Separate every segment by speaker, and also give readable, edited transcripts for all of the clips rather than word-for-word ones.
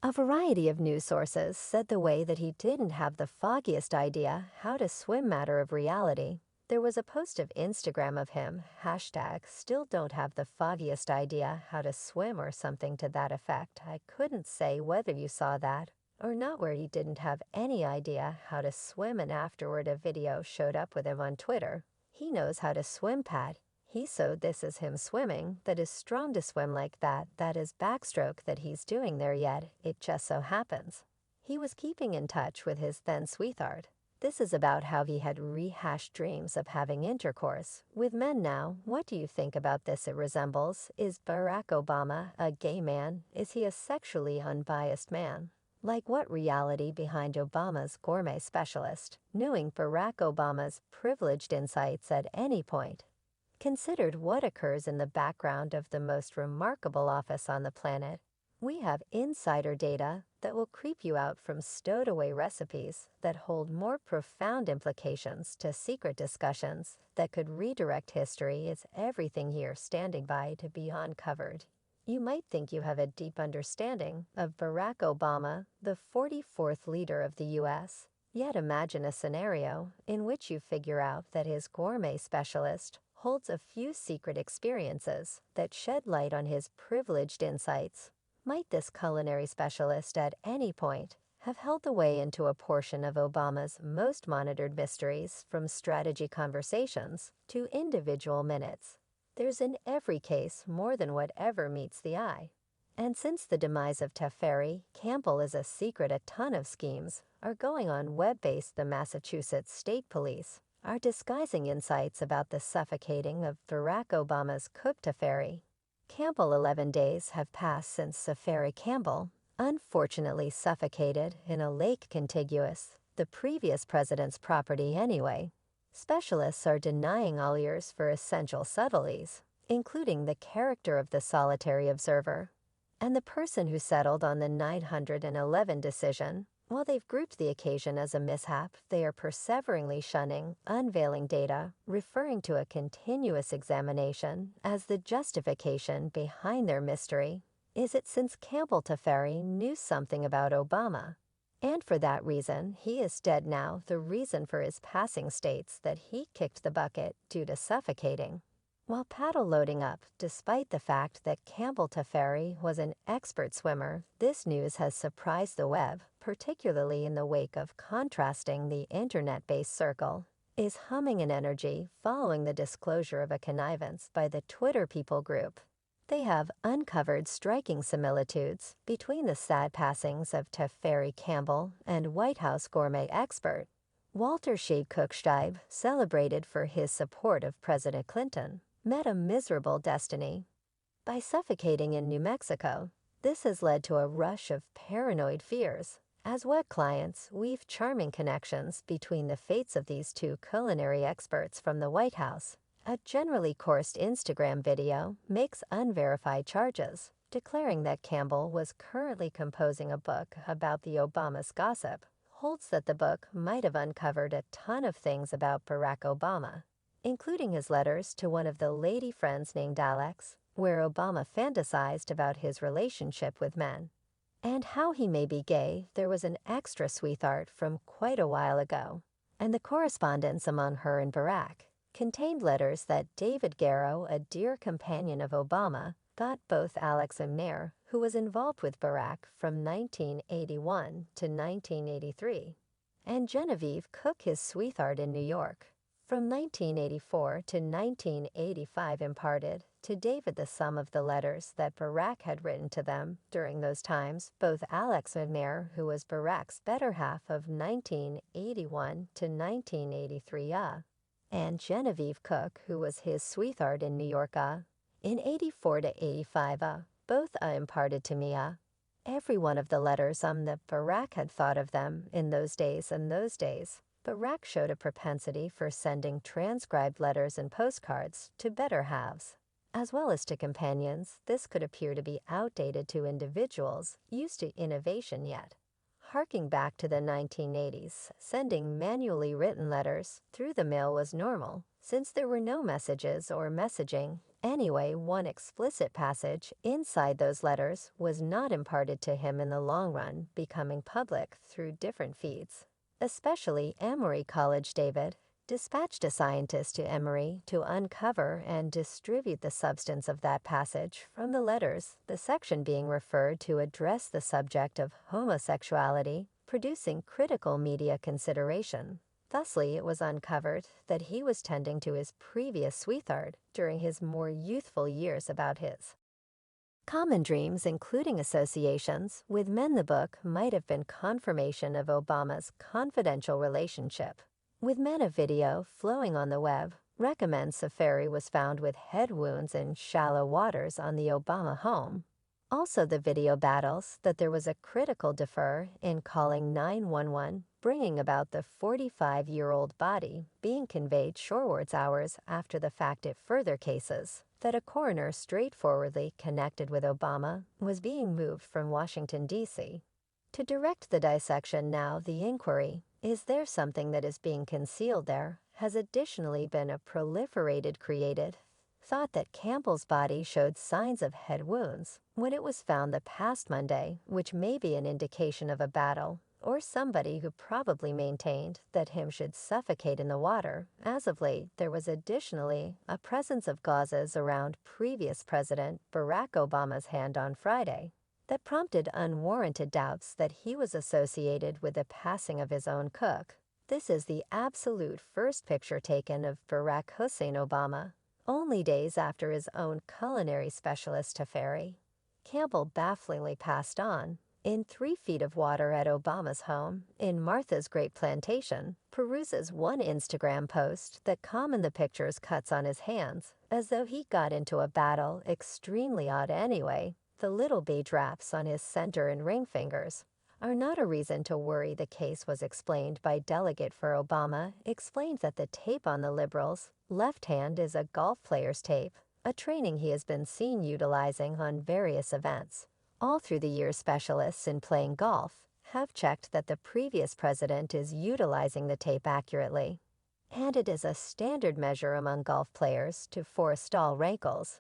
Speaker 1: A variety of news sources said the way that he didn't have the foggiest idea how to swim matter of reality. There was a post of Instagram of him, #still don't have the foggiest idea how to swim or something to that effect. I couldn't say whether you saw that or not, where he didn't have any idea how to swim, and afterward a video showed up with him on Twitter. He knows how to swim, Pat. So this is him swimming, that is strong to swim like that. That is backstroke that he's doing there yet. It just so happens. He was keeping in touch with his then sweetheart. This is about how he had rehashed dreams of having intercourse with men now. What do you think about this? It resembles, is Barack Obama a gay man? Is he a sexually unbiased man? Like what reality behind Obama's gourmet specialist? Knowing Barack Obama's privileged insights at any point. Considered what occurs in the background of the most remarkable office on the planet. We have insider data that will creep you out from stowed-away recipes that hold more profound implications to secret discussions that could redirect history. It's everything here standing by to be uncovered. You might think you have a deep understanding of Barack Obama, the 44th leader of the U.S., yet imagine a scenario in which you figure out that his gourmet specialist holds a few secret experiences that shed light on his privileged insights. Might this culinary specialist at any point have held the way into a portion of Obama's most monitored mysteries, from strategy conversations to individual minutes? There's in every case more than whatever meets the eye. And since the demise of Teferi, Campbell is a secret. A ton of schemes are going on web-based. The Massachusetts State Police are disguising insights about the suffocating of Barack Obama's cook Teferi Campbell. 11 days have passed since Teferi Campbell unfortunately suffocated in a lake contiguous the previous president's property anyway. Specialists are denying all ears for essential subtleties, including the character of the solitary observer and the person who settled on the 911 decision. While they've grouped the occasion as a mishap, they are perseveringly shunning unveiling data, referring to a continuous examination as the justification behind their mystery. Is it since Campbell Teferi knew something about Obama, and for that reason he is dead now? The reason for his passing states that he kicked the bucket due to suffocating while paddle loading up. Despite the fact that Campbell Teferi was an expert swimmer, this news has surprised the web, particularly in the wake of contrasting. The internet-based circle is humming in energy following the disclosure of a connivance by the Twitter People group. They have uncovered striking similitudes between the sad passings of Teferi Campbell and White House gourmet expert Walter Shade Cooksteib, celebrated for his support of President Clinton, met a miserable destiny by suffocating in New Mexico. This has led to a rush of paranoid fears as web clients weave charming connections between the fates of these two culinary experts from the White House. A generally coursed Instagram video makes unverified charges, declaring that Campbell was currently composing a book about the Obama's gossip, holds that the book might have uncovered a ton of things about Barack Obama, including his letters to one of the lady friends named Alex, where Obama fantasized about his relationship with men, and how he may be gay. There was an extra sweetheart from quite a while ago, and the correspondence among her and Barack contained letters that David Garrow, a dear companion of Obama, thought both Alex and Mayer, who was involved with Barack from 1981 to 1983, and Genevieve Cook, his sweetheart in New York, from 1984 to 1985, imparted to David the sum of the letters that Barack had written to them during those times. Both Alex and Mayer, who was Barack's better half of 1981 to 1983, and Genevieve Cook, who was his sweetheart in New York, in 84 to 85, both imparted to me. Every one of the letters that Barack had thought of them in those days. Barack showed a propensity for sending transcribed letters and postcards to better halves, as well as to companions. This could appear to be outdated to individuals used to innovation, yet Harking back to the 1980s, sending manually written letters through the mail was normal, since there were no messages or messaging. Anyway, one explicit passage inside those letters was not imparted to him in the long run, becoming public through different feeds. Especially Emory College David dispatched a scientist to Emory to uncover and distribute the substance of that passage from the letters, the section being referred to address the subject of homosexuality, producing critical media consideration. Thusly, it was uncovered that he was tending to his previous sweetheart during his more youthful years about his common dreams, including associations with men. The book might have been confirmation of Obama's confidential relationship with men. A video flowing on the web recommends Safari was found with head wounds in shallow waters on the Obama home. Also, the video battles that there was a critical defer in calling 911, bringing about the 45-year-old body being conveyed shorewards hours after the fact. It further cases that a coroner straightforwardly connected with Obama was being moved from Washington, D.C. To direct the dissection now, the inquiry, is there something that is being concealed there, has additionally been a proliferated created thought that Campbell's body showed signs of head wounds when it was found the past Monday, which may be an indication of a battle, or somebody who probably maintained that him should suffocate in the water. As of late, there was additionally a presence of gauzes around previous President Barack Obama's hand on Friday that prompted unwarranted doubts that he was associated with the passing of his own cook. This is the absolute first picture taken of Barack Hussein Obama, only days after his own culinary specialist Tafari. Campbell bafflingly passed on in 3 feet of water at Obama's home in Martha's Grape Plantation. Peruses one Instagram post that commented the picture's cuts on his hands, as though he got into a battle. Extremely odd anyway. The little beige wraps on his center and ring fingers are not a reason to worry. The case was explained by delegate for Obama, explained that the tape on the liberals' left hand is a golf player's tape, a training he has been seen utilizing on various events. All through the years, specialists in playing golf have checked that the previous president is utilizing the tape accurately, and it is a standard measure among golf players to forestall rankles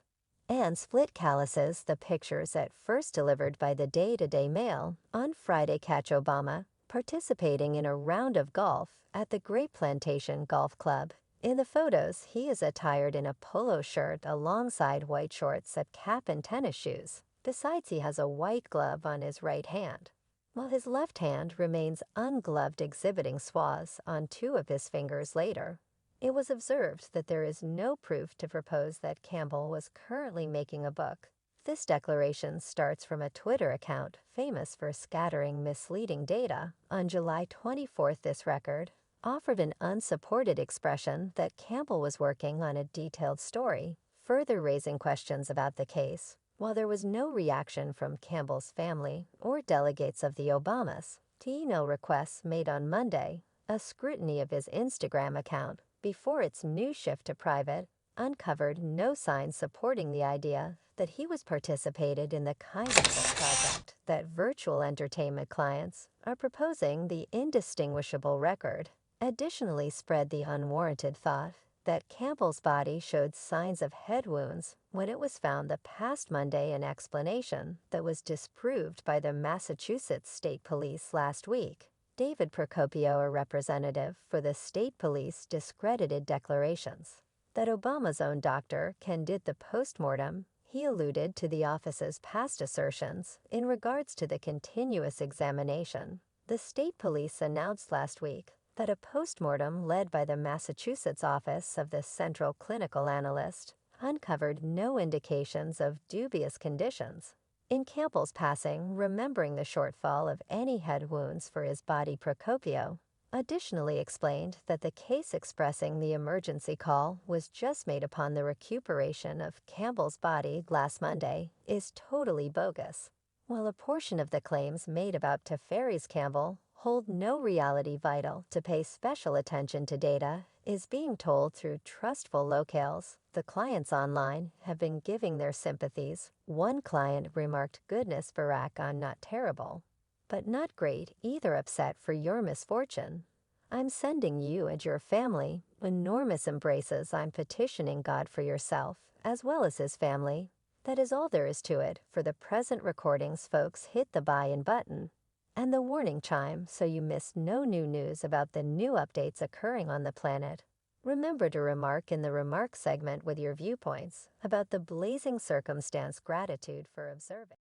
Speaker 1: and split calluses. The pictures at first delivered by the Day-to-Day Mail on Friday catch Obama participating in a round of golf at the Grape Plantation Golf Club. In the photos, he is attired in a polo shirt alongside white shorts, a cap, and tennis shoes. Besides, he has a white glove on his right hand, while his left hand remains ungloved, exhibiting swaths on 2 of his fingers later. It was observed that there is no proof to propose that Campbell was currently making a book. This declaration starts from a Twitter account famous for scattering misleading data. On July 24th, this record offered an unsupported expression that Campbell was working on a detailed story, further raising questions about the case. While there was no reaction from Campbell's family or delegates of the Obamas to email requests made on Monday, a scrutiny of his Instagram account before its new shift to private uncovered no signs supporting the idea that he was participated in the kind of book project that virtual entertainment clients are proposing. The indistinguishable record additionally spread the unwarranted thought that Campbell's body showed signs of head wounds when it was found the past Monday, an explanation that was disproved by the Massachusetts State Police last week. David Procopio, a representative for the state police, discredited declarations that Obama's own doctor did the postmortem. He alluded to the office's past assertions in regards to the continuous examination. The state police announced last week that a postmortem led by the Massachusetts office of the Central Clinical Analyst uncovered no indications of dubious conditions in Campbell's passing, remembering the shortfall of any head wounds for his body. Procopio additionally explained that the case expressing the emergency call was just made upon the recuperation of Campbell's body last Monday is totally bogus, while a portion of the claims made about Tafari's Campbell hold no reality. Vital to pay special attention to data is being told through trustful locales. The clients online have been giving their sympathies. One client remarked, "Goodness, Barack, I'm not terrible." but not great, either upset for your misfortune. I'm sending you and your family enormous embraces. I'm petitioning God for yourself, as well as his family. That is all there is to it. For the present recordings, folks, hit the buy-in button and the warning chime so you miss no new news about the new updates occurring on the planet. Remember to remark in the remarks segment with your viewpoints about the blazing circumstance. Gratitude for observing.